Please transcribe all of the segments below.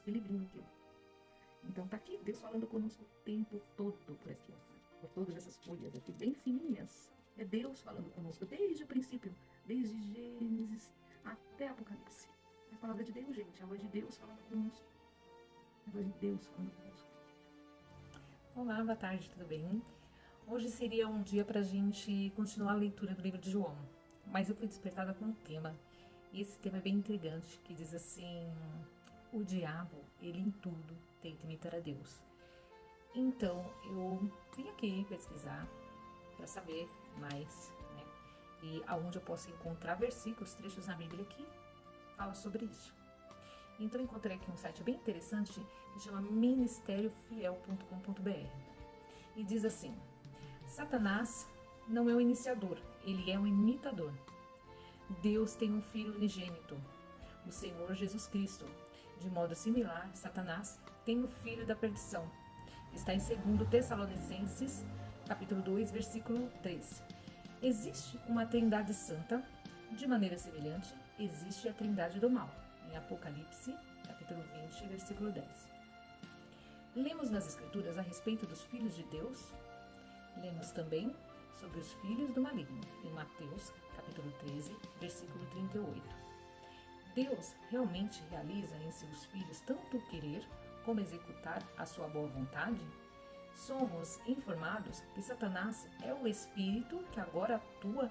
esse livrinho aqui. Então tá aqui, Deus falando conosco o tempo todo por aqui, por todas essas folhas aqui, bem fininhas. É Deus falando conosco desde o princípio, desde Gênesis até Apocalipse. É a palavra de Deus, gente, é a voz de Deus falando conosco. É a voz de Deus falando conosco. Olá, boa tarde, tudo bem? Hoje seria um dia para a gente continuar a leitura do livro de João, mas eu fui despertada com um tema, e esse tema é bem intrigante, que diz assim: o diabo, ele em tudo tenta imitar a Deus. Então, eu vim aqui pesquisar para saber mais, né? E aonde eu posso encontrar versículos, trechos na Bíblia que falam sobre isso. Então, eu encontrei aqui um site bem interessante que chama ministériofiel.com.br e diz assim: Satanás não é o iniciador, ele é um imitador. Deus tem um filho unigênito, o Senhor Jesus Cristo. De modo similar, Satanás tem o filho da perdição. Está em 2 Tessalonicenses, capítulo 2, versículo 3. Existe uma trindade santa, de maneira semelhante, existe a trindade do mal, em Apocalipse, capítulo 20, versículo 10. Lemos nas Escrituras a respeito dos filhos de Deus. Lemos também sobre os filhos do maligno, em Mateus, capítulo 13, versículo 38. Deus realmente realiza em seus filhos tanto o querer como executar a sua boa vontade? Somos informados que Satanás é o espírito que agora atua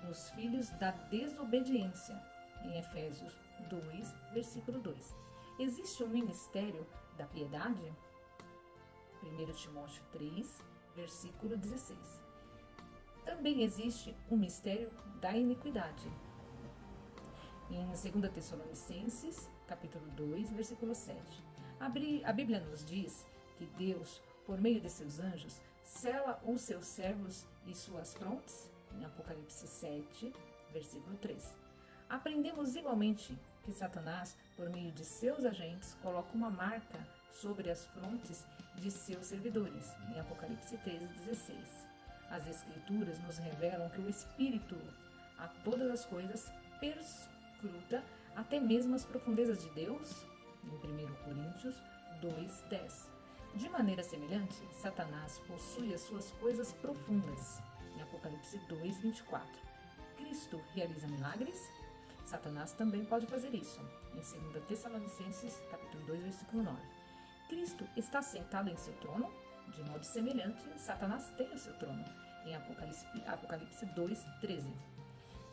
nos filhos da desobediência, em Efésios 2, versículo 2. Existe um ministério da piedade? 1 Timóteo 3, versículo 16. Também existe o mistério da iniquidade. Em 2 Tessalonicenses, capítulo 2, versículo 7. A Bíblia nos diz que Deus, por meio de seus anjos, sela os seus servos e suas frontes, em Apocalipse 7, versículo 3. Aprendemos igualmente que Satanás, por meio de seus agentes, coloca uma marca sobre as frontes de seus servidores, em Apocalipse 13, 16. As Escrituras nos revelam que o Espírito a todas as coisas perscruta até mesmo as profundezas de Deus, em 1 Coríntios 2, 10. De maneira semelhante, Satanás possui as suas coisas profundas, em Apocalipse 2, 24. Cristo realiza milagres? Satanás também pode fazer isso, em 2 Tessalonicenses, capítulo 2, versículo 9. Cristo está sentado em seu trono? De modo semelhante, Satanás tem o seu trono, em Apocalipse 2, 13.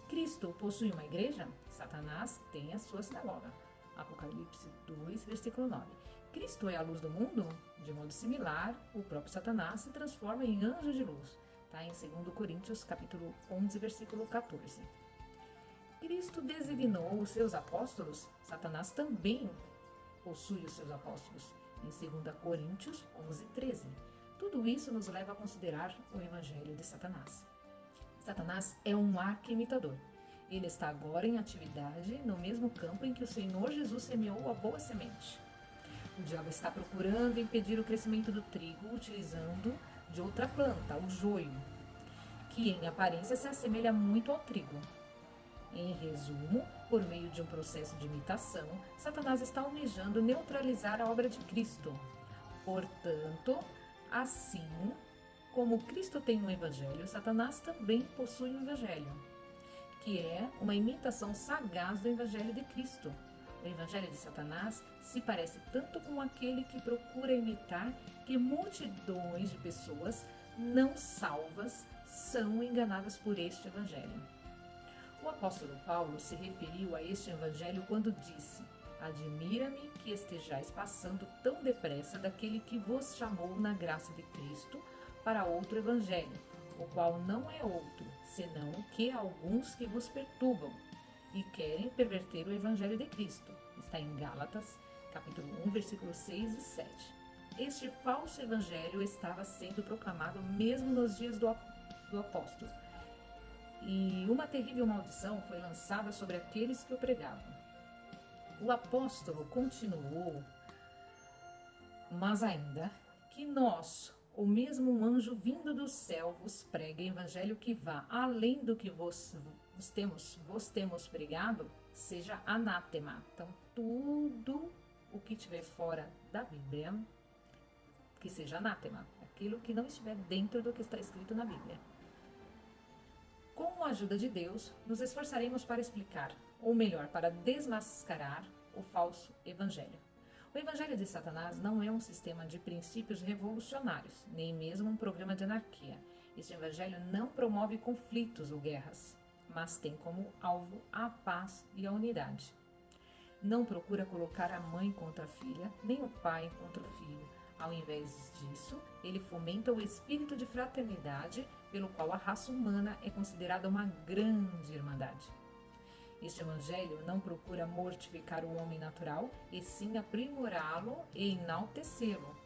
Cristo possui uma igreja? Satanás tem a sua sinagoga. Apocalipse 2, versículo 9. Cristo é a luz do mundo? De modo similar, o próprio Satanás se transforma em anjo de luz. Está em 2 Coríntios, capítulo 11, versículo 14. Cristo designou os seus apóstolos? Satanás também possui os seus apóstolos. Em 2 Coríntios 11, 13. Tudo isso nos leva a considerar o evangelho de Satanás. Satanás é um arqui-imitador. Ele está agora em atividade no mesmo campo em que o Senhor Jesus semeou a boa semente. O diabo está procurando impedir o crescimento do trigo utilizando de outra planta, o joio, que em aparência se assemelha muito ao trigo. Em resumo, por meio de um processo de imitação, Satanás está almejando neutralizar a obra de Cristo. Portanto, assim como Cristo tem um evangelho, Satanás também possui um evangelho, que é uma imitação sagaz do evangelho de Cristo. O evangelho de Satanás se parece tanto com aquele que procura imitar que multidões de pessoas não salvas são enganadas por este evangelho. O apóstolo Paulo se referiu a este evangelho quando disse: Admira-me que estejais passando tão depressa daquele que vos chamou na graça de Cristo para outro evangelho, o qual não é outro, senão que alguns que vos perturbam e querem perverter o evangelho de Cristo. Está em Gálatas, capítulo 1, versículos 6 e 7. Este falso evangelho estava sendo proclamado mesmo nos dias do apóstolo. E uma terrível maldição foi lançada sobre aqueles que o pregavam. O apóstolo continuou: mas ainda que nós, ou mesmo um anjo vindo do céu, vos pregue evangelho que vá além do que vos temos pregado, seja anátema. Então, tudo o que estiver fora da Bíblia, que seja anátema, aquilo que não estiver dentro do que está escrito na Bíblia. Com a ajuda de Deus, nos esforçaremos para explicar, ou melhor, para desmascarar o falso evangelho. O evangelho de Satanás não é um sistema de princípios revolucionários, nem mesmo um programa de anarquia. Este evangelho não promove conflitos ou guerras, mas tem como alvo a paz e a unidade. Não procura colocar a mãe contra a filha, nem o pai contra o filho. Ao invés disso, ele fomenta o espírito de fraternidade, pelo qual a raça humana é considerada uma grande irmandade. Este evangelho não procura mortificar o homem natural, e sim aprimorá-lo e enaltecê-lo.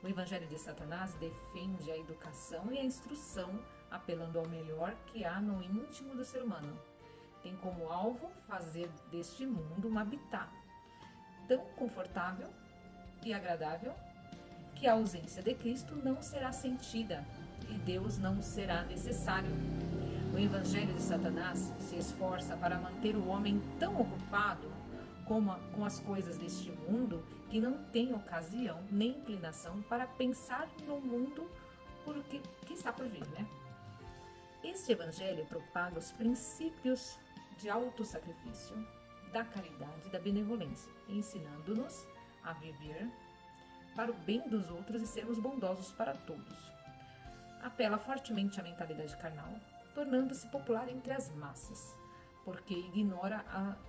O evangelho de Satanás defende a educação e a instrução, apelando ao melhor que há no íntimo do ser humano. Tem como alvo fazer deste mundo um habitat tão confortável e agradável que a ausência de Cristo não será sentida e Deus não será necessário. O evangelho de Satanás se esforça para manter o homem tão ocupado com as coisas deste mundo que não tem ocasião nem inclinação para pensar no mundo que está por vir, né? Este evangelho propaga os princípios de autossacrifício, da caridade e da benevolência, ensinando-nos a viver para o bem dos outros e sermos bondosos para todos. Apela fortemente à mentalidade carnal, tornando-se popular entre as massas, porque ignora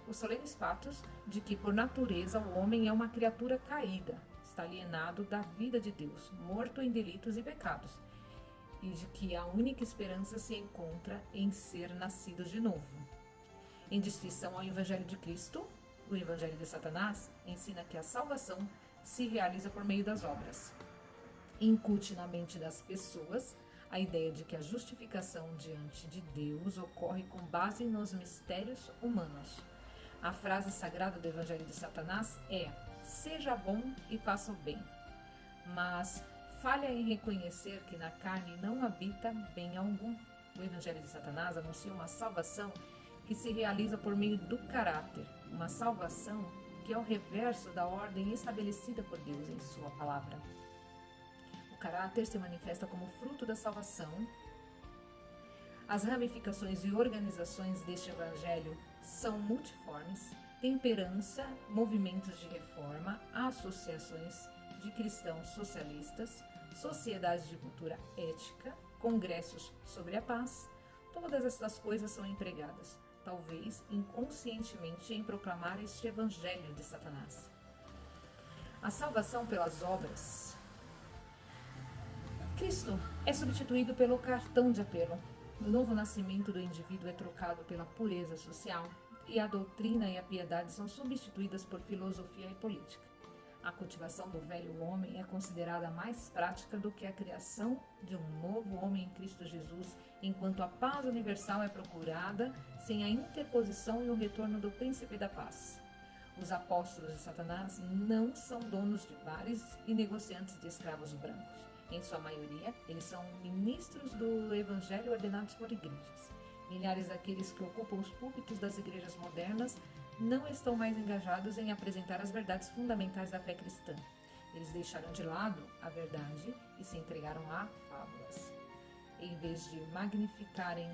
os solenes fatos de que, por natureza, o homem é uma criatura caída, está alienado da vida de Deus, morto em delitos e pecados, e de que a única esperança se encontra em ser nascido de novo. Em distinção ao Evangelho de Cristo, o Evangelho de Satanás ensina que a salvação se realiza por meio das obras. Incute na mente das pessoas a ideia de que a justificação diante de Deus ocorre com base nos mistérios humanos. A frase sagrada do Evangelho de Satanás é: seja bom e faça o bem. Mas falha em reconhecer que na carne não habita bem algum. O Evangelho de Satanás anuncia uma salvação que se realiza por meio do caráter, uma salvação que é o reverso da ordem estabelecida por Deus em sua palavra. O caráter se manifesta como fruto da salvação. As ramificações e organizações deste evangelho são multiformes: temperança, movimentos de reforma, associações de cristãos socialistas, sociedades de cultura ética, congressos sobre a paz. Todas essas coisas são empregadas, talvez inconscientemente, em proclamar este evangelho de Satanás. A salvação pelas obras. Cristo é substituído pelo cartão de apelo. O novo nascimento do indivíduo é trocado pela pureza social, e a doutrina e a piedade são substituídas por filosofia e política. A cultivação do velho homem é considerada mais prática do que a criação de um novo homem em Cristo Jesus, enquanto a paz universal é procurada sem a interposição e o retorno do príncipe da paz. Os apóstolos de Satanás não são donos de bares e negociantes de escravos brancos. Em sua maioria, eles são ministros do evangelho ordenados por igrejas. Milhares daqueles que ocupam os púlpitos das igrejas modernas não estão mais engajados em apresentar as verdades fundamentais da fé cristã. Eles deixaram de lado a verdade e se entregaram a fábulas. Em vez de magnificarem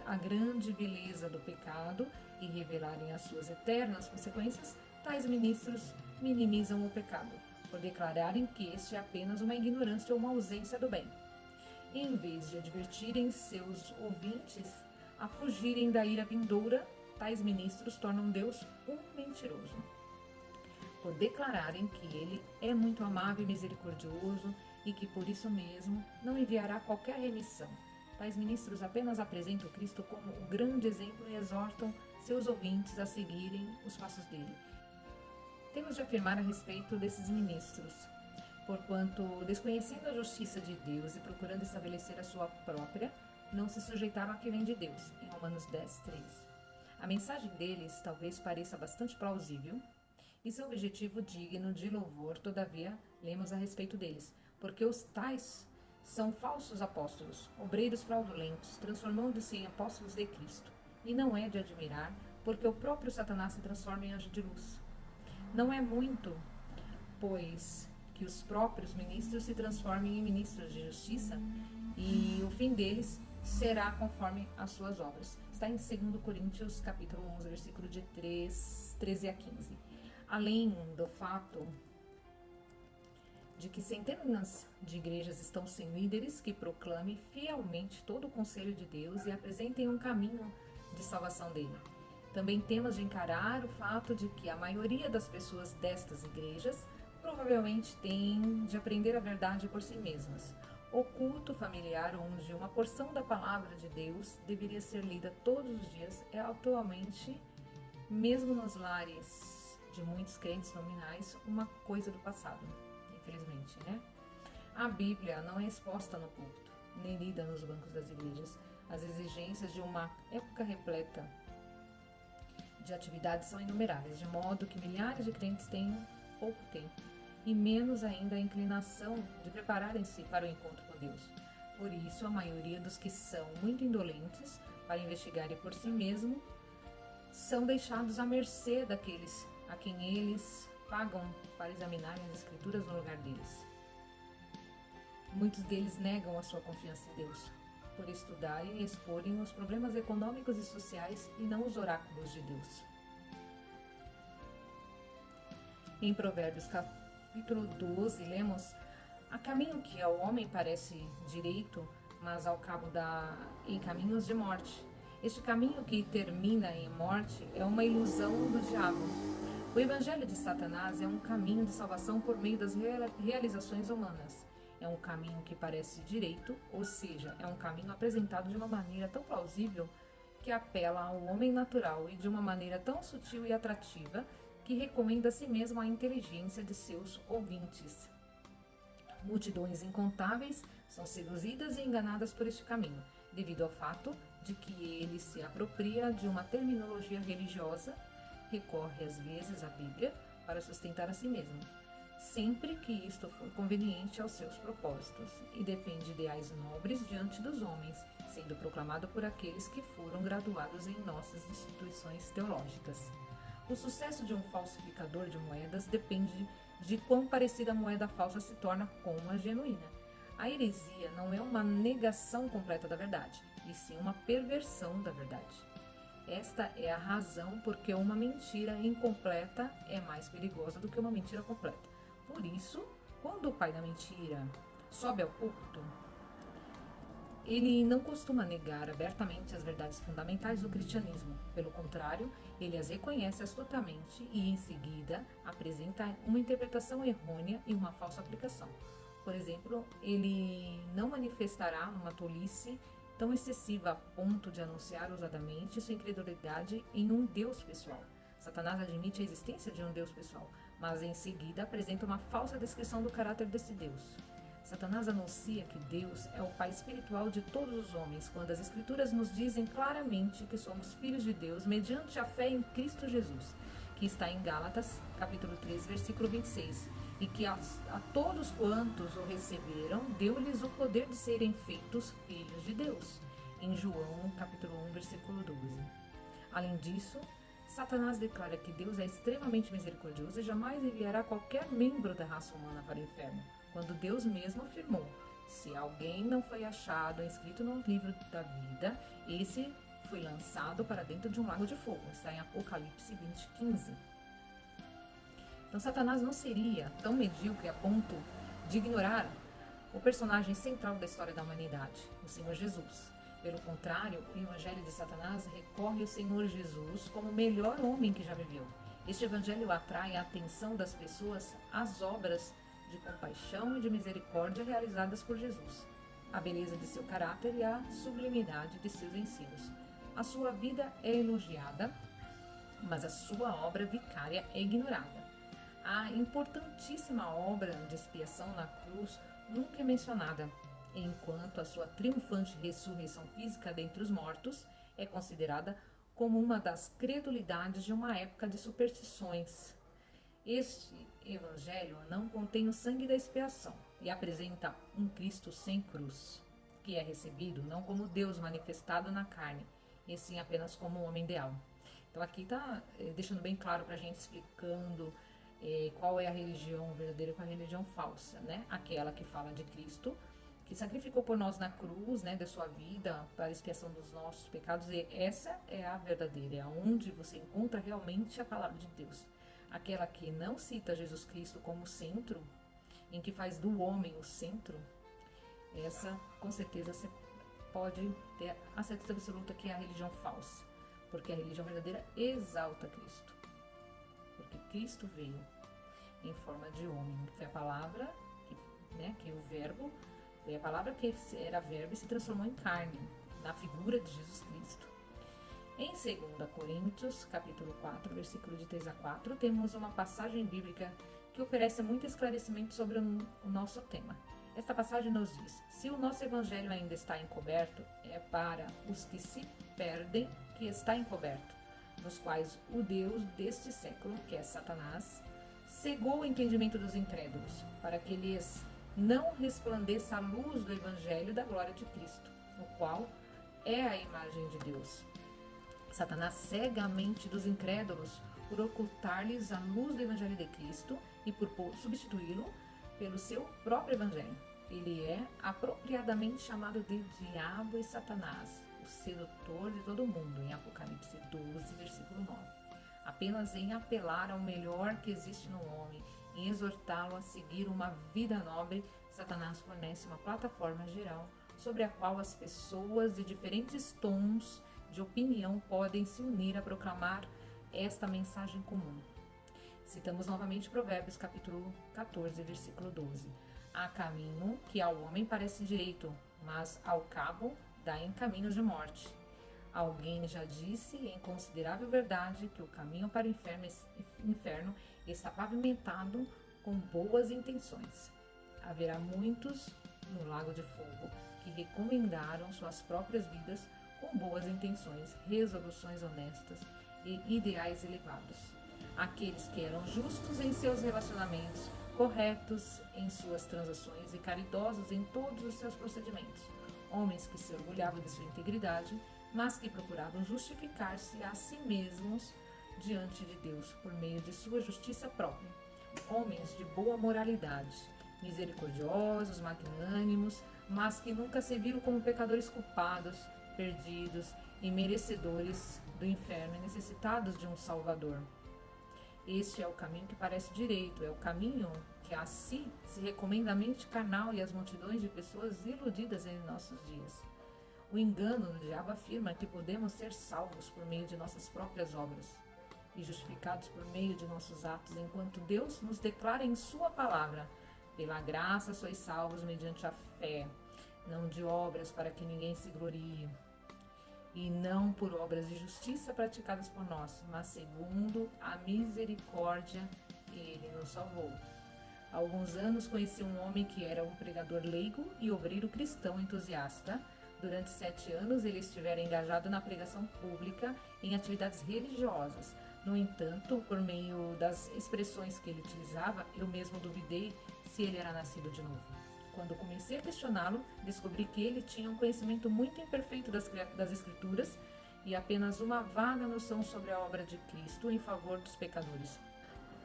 a grande beleza do pecado e revelarem as suas eternas consequências, tais ministros minimizam o pecado, por declararem que este é apenas uma ignorância ou uma ausência do bem. Em vez de advertirem seus ouvintes a fugirem da ira vindoura, tais ministros tornam Deus um mentiroso, por declararem que ele é muito amável e misericordioso e que por isso mesmo não enviará qualquer remissão. Tais ministros apenas apresentam Cristo como o grande exemplo e exortam seus ouvintes a seguirem os passos dele. Temos de afirmar a respeito desses ministros, porquanto, desconhecendo a justiça de Deus e procurando estabelecer a sua própria, não se sujeitaram a que vem de Deus, em Romanos 10:3. A mensagem deles talvez pareça bastante plausível e seu objetivo digno de louvor, todavia, lemos a respeito deles, porque os tais são falsos apóstolos, obreiros fraudulentos, transformando-se em apóstolos de Cristo. E não é de admirar, porque o próprio Satanás se transforma em anjo de luz. Não é muito pois, que os próprios ministros se transformem em ministros de justiça, e o fim deles será conforme as suas obras. Está em 2 Coríntios, capítulo 11, versículo de 13 a 15. Além do fato de que centenas de igrejas estão sem líderes que proclamem fielmente todo o conselho de Deus e apresentem um caminho de salvação dele. Também temos de encarar o fato de que a maioria das pessoas destas igrejas provavelmente tem de aprender a verdade por si mesmas. O culto familiar, onde uma porção da palavra de Deus deveria ser lida todos os dias, é atualmente, mesmo nos lares de muitos crentes nominais, uma coisa do passado, infelizmente, né? A Bíblia não é exposta no púlpito, nem lida nos bancos das igrejas. As exigências de uma época repleta de atividades são inumeráveis, de modo que milhares de crentes têm pouco tempo e menos ainda a inclinação de prepararem-se para o encontro com Deus. Por isso, a maioria dos que são muito indolentes para investigarem por si mesmo são deixados à mercê daqueles a quem eles pagam para examinarem as Escrituras no lugar deles. Muitos deles negam a sua confiança em Deus, por estudarem e exporem os problemas econômicos e sociais e não os oráculos de Deus. Em Provérbios capítulo 12, lemos: há caminho que ao homem parece direito, mas ao cabo dá em caminhos de morte. Este caminho que termina em morte é uma ilusão do diabo. O evangelho de Satanás é um caminho de salvação por meio das realizações humanas. É um caminho que parece direito, ou seja, é um caminho apresentado de uma maneira tão plausível que apela ao homem natural e de uma maneira tão sutil e atrativa que recomenda a si mesmo a inteligência de seus ouvintes. Multidões incontáveis são seduzidas e enganadas por este caminho, devido ao fato de que ele se apropria de uma terminologia religiosa, recorre às vezes à Bíblia para sustentar a si mesmo, sempre que isto for conveniente aos seus propósitos, e defende ideais nobres diante dos homens, sendo proclamado por aqueles que foram graduados em nossas instituições teológicas. O sucesso de um falsificador de moedas depende de quão parecida a moeda falsa se torna com a genuína. A heresia não é uma negação completa da verdade, e sim uma perversão da verdade. Esta é a razão por que uma mentira incompleta é mais perigosa do que uma mentira completa. Por isso, quando o pai da mentira sobe ao púlpito, ele não costuma negar abertamente as verdades fundamentais do cristianismo. Pelo contrário, ele as reconhece astutamente e, em seguida, apresenta uma interpretação errônea e uma falsa aplicação. Por exemplo, ele não manifestará uma tolice tão excessiva a ponto de anunciar ousadamente sua incredulidade em um Deus pessoal. Satanás admite a existência de um Deus pessoal, mas em seguida apresenta uma falsa descrição do caráter desse Deus. Satanás anuncia que Deus é o Pai espiritual de todos os homens, quando as Escrituras nos dizem claramente que somos filhos de Deus mediante a fé em Cristo Jesus, que está em Gálatas, capítulo 3, versículo 26, e que a todos quantos o receberam, deu-lhes o poder de serem feitos filhos de Deus, em João, capítulo 1, versículo 12. Além disso, Satanás declara que Deus é extremamente misericordioso e jamais enviará qualquer membro da raça humana para o inferno, quando Deus mesmo afirmou: se alguém não foi achado inscrito no livro da vida, esse foi lançado para dentro de um lago de fogo. Está em Apocalipse 20:15. Então Satanás não seria tão medíocre a ponto de ignorar o personagem central da história da humanidade, o Senhor Jesus. Pelo contrário, o evangelho de Satanás recorre ao Senhor Jesus como o melhor homem que já viveu. Este evangelho atrai a atenção das pessoas às obras de compaixão e de misericórdia realizadas por Jesus, a beleza de seu caráter e a sublimidade de seus ensinos. A sua vida é elogiada, mas a sua obra vicária é ignorada. A importantíssima obra de expiação na cruz nunca é mencionada, enquanto a sua triunfante ressurreição física dentre os mortos é considerada como uma das credulidades de uma época de superstições. Este evangelho não contém o sangue da expiação e apresenta um Cristo sem cruz, que é recebido não como Deus manifestado na carne, e sim apenas como um homem ideal. Então aqui está deixando bem claro para a gente, explicando Qual é a religião verdadeira e qual é a religião falsa, né? Aquela que fala de Cristo, que sacrificou por nós na cruz, né, da sua vida, para a expiação dos nossos pecados, e essa é a verdadeira, é onde você encontra realmente a palavra de Deus. Aquela que não cita Jesus Cristo como centro, em que faz do homem o centro, essa, com certeza, você pode ter a certeza absoluta que é a religião falsa, porque a religião verdadeira exalta Cristo, porque Cristo veio em forma de homem. Foi a palavra, que o verbo, foi a palavra que era verbo e se transformou em carne, na figura de Jesus Cristo. Em 2 Coríntios, capítulo 4, versículo de 3 a 4, temos uma passagem bíblica que oferece muito esclarecimento sobre o nosso tema. Esta passagem nos diz: se o nosso evangelho ainda está encoberto, é para os que se perdem que está encoberto, nos quais o Deus deste século, que é Satanás, cegou o entendimento dos incrédulos, para que lhes não resplandeça a luz do evangelho da glória de Cristo, o qual é a imagem de Deus. Satanás cega a mente dos incrédulos por ocultar-lhes a luz do evangelho de Cristo e por substituí-lo pelo seu próprio evangelho. Ele é apropriadamente chamado de Diabo e Satanás, o sedutor de todo mundo, em Apocalipse 12, versículo 9. Apenas em apelar ao melhor que existe no homem, em exortá-lo a seguir uma vida nobre, Satanás fornece uma plataforma geral sobre a qual as pessoas de diferentes tons de opinião podem se unir a proclamar esta mensagem comum. Citamos novamente Provérbios capítulo 14, versículo 12. Há caminho que ao homem parece direito, mas ao cabo dá em caminhos de morte. Alguém já disse em considerável verdade que o caminho para o inferno está pavimentado com boas intenções. Haverá muitos no lago de fogo que recomendaram suas próprias vidas com boas intenções, resoluções honestas e ideais elevados. Aqueles que eram justos em seus relacionamentos, corretos em suas transações e caridosos em todos os seus procedimentos. Homens que se orgulhavam de sua integridade, mas que procuravam justificar-se a si mesmos diante de Deus por meio de sua justiça própria. Homens de boa moralidade, misericordiosos, magnânimos, mas que nunca se viram como pecadores culpados, perdidos e merecedores do inferno e necessitados de um Salvador. Este é o caminho que parece direito, é o caminho que a si se recomenda a mente carnal e as multidões de pessoas iludidas em nossos dias. O engano do diabo afirma que podemos ser salvos por meio de nossas próprias obras e justificados por meio de nossos atos, enquanto Deus nos declara em sua palavra: pela graça sois salvos mediante a fé, não de obras para que ninguém se glorie, e não por obras de justiça praticadas por nós, mas segundo a misericórdia que ele nos salvou. Há alguns anos conheci um homem que era um pregador leigo e obreiro cristão entusiasta. Durante 7 anos ele estivera engajado na pregação pública em atividades religiosas. No entanto, por meio das expressões que ele utilizava, eu mesmo duvidei se ele era nascido de novo. Quando comecei a questioná-lo, descobri que ele tinha um conhecimento muito imperfeito das Escrituras e apenas uma vaga noção sobre a obra de Cristo em favor dos pecadores.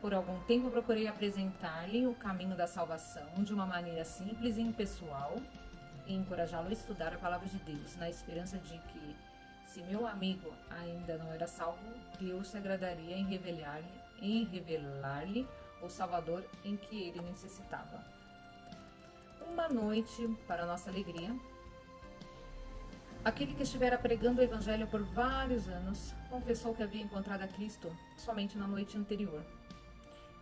Por algum tempo procurei apresentar-lhe o caminho da salvação de uma maneira simples e impessoal e encorajá-lo a estudar a palavra de Deus, na esperança de que, se meu amigo ainda não era salvo, Deus se agradaria em revelar-lhe o Salvador em que ele necessitava. Uma noite, para nossa alegria, aquele que estivera pregando o Evangelho por vários anos confessou que havia encontrado a Cristo somente na noite anterior.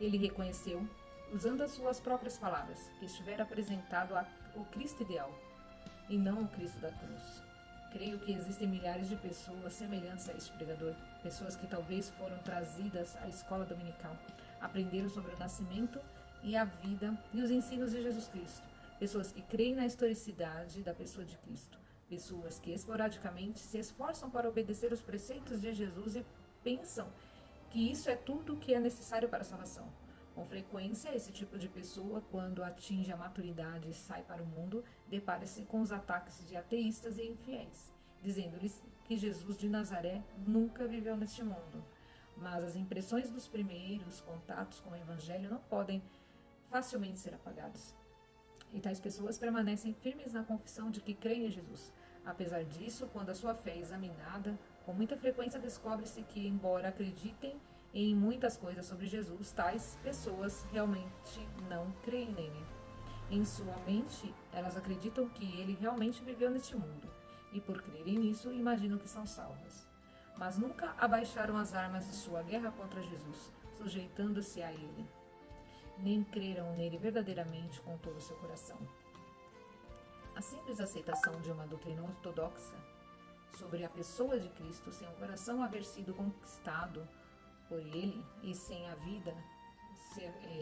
Ele reconheceu, usando as suas próprias palavras, que estivera apresentado o Cristo ideal e não o Cristo da cruz. Creio que existem milhares de pessoas semelhantes a este pregador, pessoas que talvez foram trazidas à escola dominical, aprenderam sobre o nascimento e a vida e os ensinos de Jesus Cristo, pessoas que creem na historicidade da pessoa de Cristo, pessoas que esporadicamente se esforçam para obedecer os preceitos de Jesus e pensam que isso é tudo o que é necessário para a salvação. Com frequência, esse tipo de pessoa, quando atinge a maturidade e sai para o mundo, depara-se com os ataques de ateístas e infiéis, dizendo-lhes que Jesus de Nazaré nunca viveu neste mundo. mas as impressões dos primeiros contatos com o Evangelho não podem facilmente ser apagadas. E tais pessoas permanecem firmes na confissão de que creem em Jesus. Apesar disso, quando a sua fé é examinada, com muita frequência descobre-se que, embora acreditem em muitas coisas sobre Jesus, tais pessoas realmente não creem nele. Em sua mente, elas acreditam que ele realmente viveu neste mundo, e por crerem nisso, imaginam que são salvas. Mas nunca abaixaram as armas de sua guerra contra Jesus, sujeitando-se a ele. Nem creram nele verdadeiramente com todo o seu coração. A simples aceitação de uma doutrina ortodoxa sobre a pessoa de Cristo, sem o coração haver sido conquistado por ele e sem a vida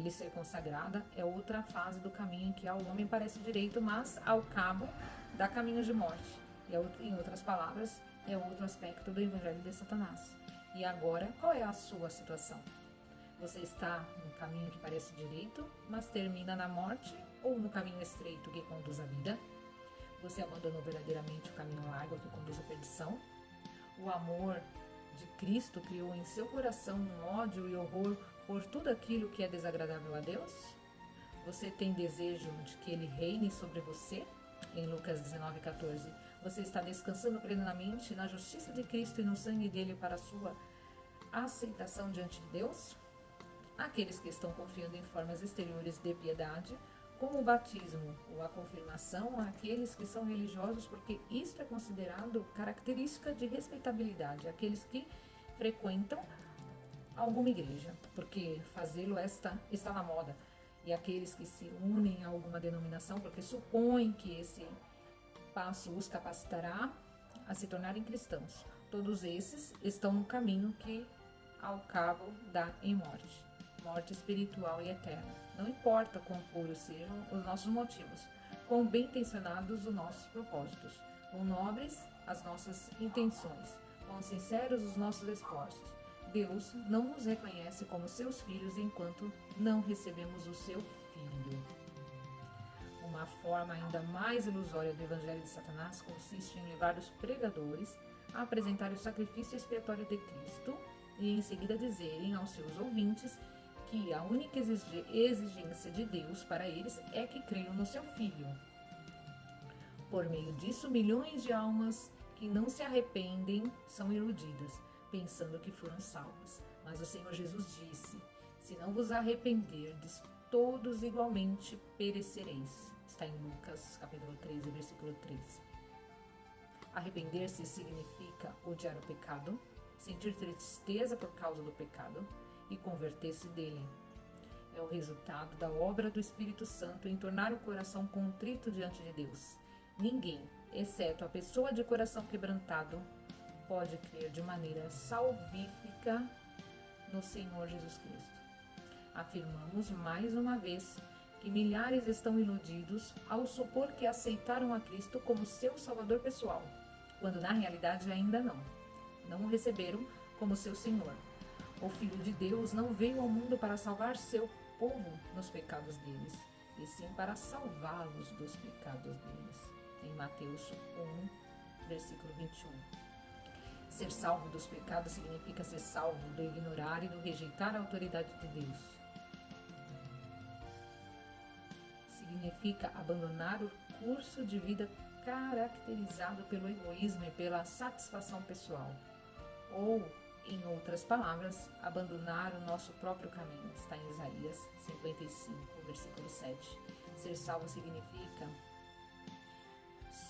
lhe ser consagrada, é outra fase do caminho em que ao homem parece direito, mas ao cabo dá caminho de morte. E, em outras palavras, é outro aspecto do Evangelho de Satanás. E agora, qual é a sua situação? Você está no caminho que parece direito, mas termina na morte, ou no caminho estreito que conduz à vida? Você abandonou verdadeiramente o caminho largo que conduz à perdição? O amor de Cristo criou em seu coração um ódio e horror por tudo aquilo que é desagradável a Deus? Você tem desejo de que Ele reine sobre você? Em Lucas 19,14, você está descansando plenamente na justiça de Cristo e no sangue dele para a sua aceitação diante de Deus? Aqueles que estão confiando em formas exteriores de piedade, como o batismo ou a confirmação, aqueles que são religiosos, porque isto é considerado característica de respeitabilidade, aqueles que frequentam alguma igreja, porque fazê-lo está na moda, e aqueles que se unem a alguma denominação, porque supõem que esse passo os capacitará a se tornarem cristãos. Todos esses estão no caminho que, ao cabo, dá em morte. Morte espiritual e eterna. Não importa quão puros sejam os nossos motivos, quão bem intencionados os nossos propósitos, quão nobres as nossas intenções, quão sinceros os nossos esforços. Deus não nos reconhece como seus filhos enquanto não recebemos o seu Filho. Uma forma ainda mais ilusória do Evangelho de Satanás consiste em levar os pregadores a apresentar o sacrifício expiatório de Cristo e em seguida dizerem aos seus ouvintes que a única exigência de Deus para eles é que creiam no seu Filho. Por meio disso, milhões de almas que não se arrependem são iludidas, pensando que foram salvas. Mas o Senhor Jesus disse: se não vos arrependerdes, todos igualmente perecereis. Está em Lucas, capítulo 13, versículo 13. Arrepender-se significa odiar o pecado, sentir tristeza por causa do pecado e converter-se dele. É o resultado da obra do Espírito Santo em tornar o coração contrito diante de Deus. Ninguém, exceto a pessoa de coração quebrantado, pode crer de maneira salvífica no Senhor Jesus Cristo. Afirmamos mais uma vez que milhares estão iludidos ao supor que aceitaram a Cristo como seu Salvador pessoal, quando na realidade ainda não o receberam como seu Senhor. O Filho de Deus não veio ao mundo para salvar seu povo nos pecados deles, e sim para salvá-los dos pecados deles. Em Mateus 1, versículo 21. Ser salvo dos pecados significa ser salvo do ignorar e do rejeitar a autoridade de Deus. Significa abandonar o curso de vida caracterizado pelo egoísmo e pela satisfação pessoal. Ou, em outras palavras, abandonar o nosso próprio caminho. Está em Isaías 55, versículo 7. Ser salvo significa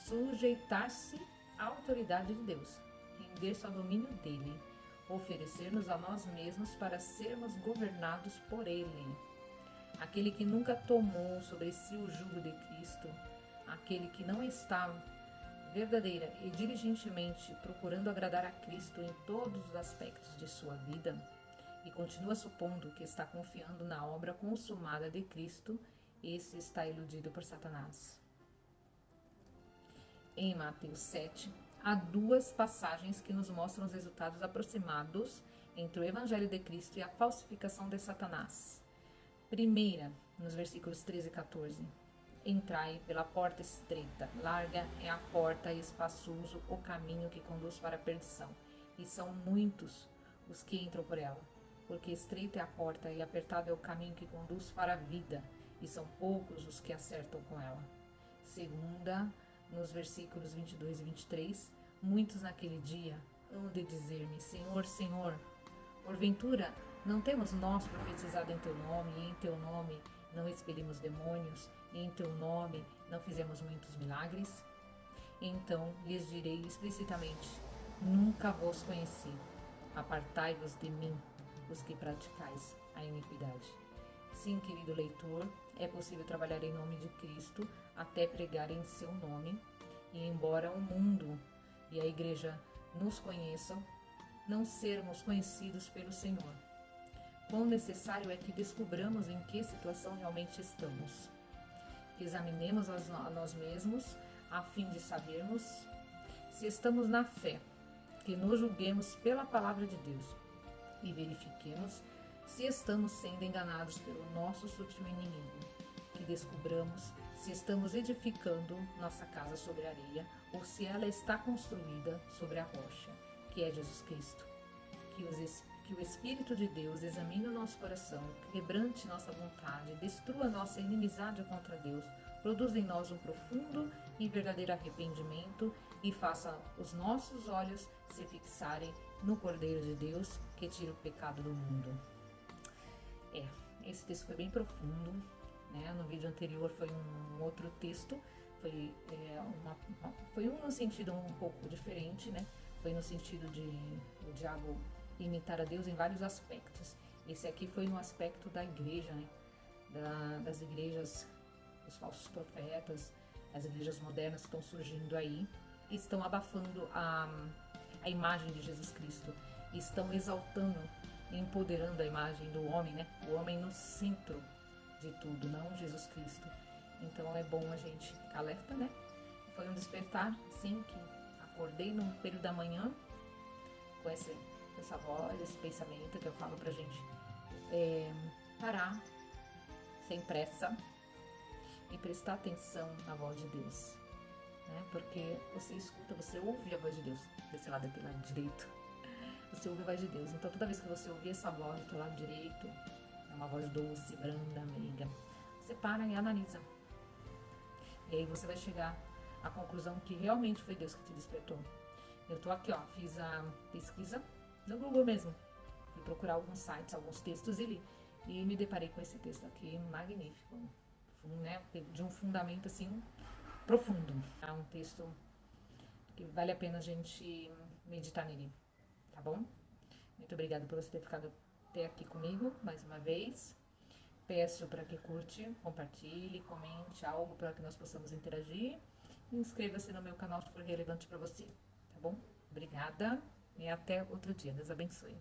sujeitar-se à autoridade de Deus, render-se ao domínio dele, oferecer-nos a nós mesmos para sermos governados por ele. Aquele que nunca tomou sobre si o jugo de Cristo, aquele que não está verdadeira e diligentemente procurando agradar a Cristo em todos os aspectos de sua vida e continua supondo que está confiando na obra consumada de Cristo, esse está iludido por Satanás. Em Mateus 7, há duas passagens que nos mostram os resultados aproximados entre o Evangelho de Cristo e a falsificação de Satanás. Primeira, nos versículos 13 e 14. Entrai pela porta estreita, larga é a porta e espaçoso o caminho que conduz para a perdição, e são muitos os que entram por ela, porque estreita é a porta e apertado é o caminho que conduz para a vida, e são poucos os que acertam com ela. Segunda, nos versículos 22 e 23, muitos naquele dia hão de dizer-me, Senhor, Senhor, porventura não temos nós profetizado em teu nome, e em teu nome não expelimos demônios, e em teu nome não fizemos muitos milagres? Então lhes direi explicitamente, nunca vos conheci. Apartai-vos de mim, os que praticais a iniquidade. Sim, querido leitor, é possível trabalhar em nome de Cristo até pregar em seu nome, e embora o mundo e a igreja nos conheçam, não sermos conhecidos pelo Senhor. Quão necessário é que descubramos em que situação realmente estamos. Que examinemos a nós mesmos, a fim de sabermos se estamos na fé, que nos julguemos pela palavra de Deus e verifiquemos se estamos sendo enganados pelo nosso sutil inimigo, que descubramos se estamos edificando nossa casa sobre a areia ou se ela está construída sobre a rocha, que é Jesus Cristo. Que o Espírito de Deus examine o nosso coração, quebrante nossa vontade, destrua nossa inimizade contra Deus, produza em nós um profundo e verdadeiro arrependimento e faça os nossos olhos se fixarem no Cordeiro de Deus que tira o pecado do mundo. Esse texto foi bem profundo, né? No vídeo anterior foi um outro texto, foi um no sentido um pouco diferente, né? Foi no sentido de o diabo imitar a Deus em vários aspectos. Esse aqui foi no aspecto da igreja, né? Das igrejas, os falsos profetas, as igrejas modernas que estão surgindo aí, estão abafando a imagem de Jesus Cristo, estão exaltando e empoderando a imagem do homem, né? O homem no centro de tudo, não Jesus Cristo. Então é bom a gente ficar alerta, né? Foi um despertar, sim, que acordei no período da manhã com essa voz, esse pensamento que eu falo pra gente parar sem pressa e prestar atenção na voz de Deus, né? Porque você escuta, você ouve a voz de Deus desse lado aqui, lado direito, você ouve a voz de Deus. Então toda vez que você ouvir essa voz do teu lado direito, é uma voz doce, branda, meiga, você para e analisa, e aí você vai chegar à conclusão que realmente foi Deus que te despertou. Eu tô aqui, fiz a pesquisa no Google mesmo, fui procurar alguns sites, alguns textos e li, e me deparei com esse texto aqui magnífico, né? De um fundamento assim profundo. É um texto que vale a pena a gente meditar nele, tá bom? Muito obrigada por você ter ficado até aqui comigo mais uma vez. Peço para que curte, compartilhe, comente algo para que nós possamos interagir. E inscreva-se no meu canal se for relevante para você, tá bom? Obrigada e até outro dia. Deus abençoe.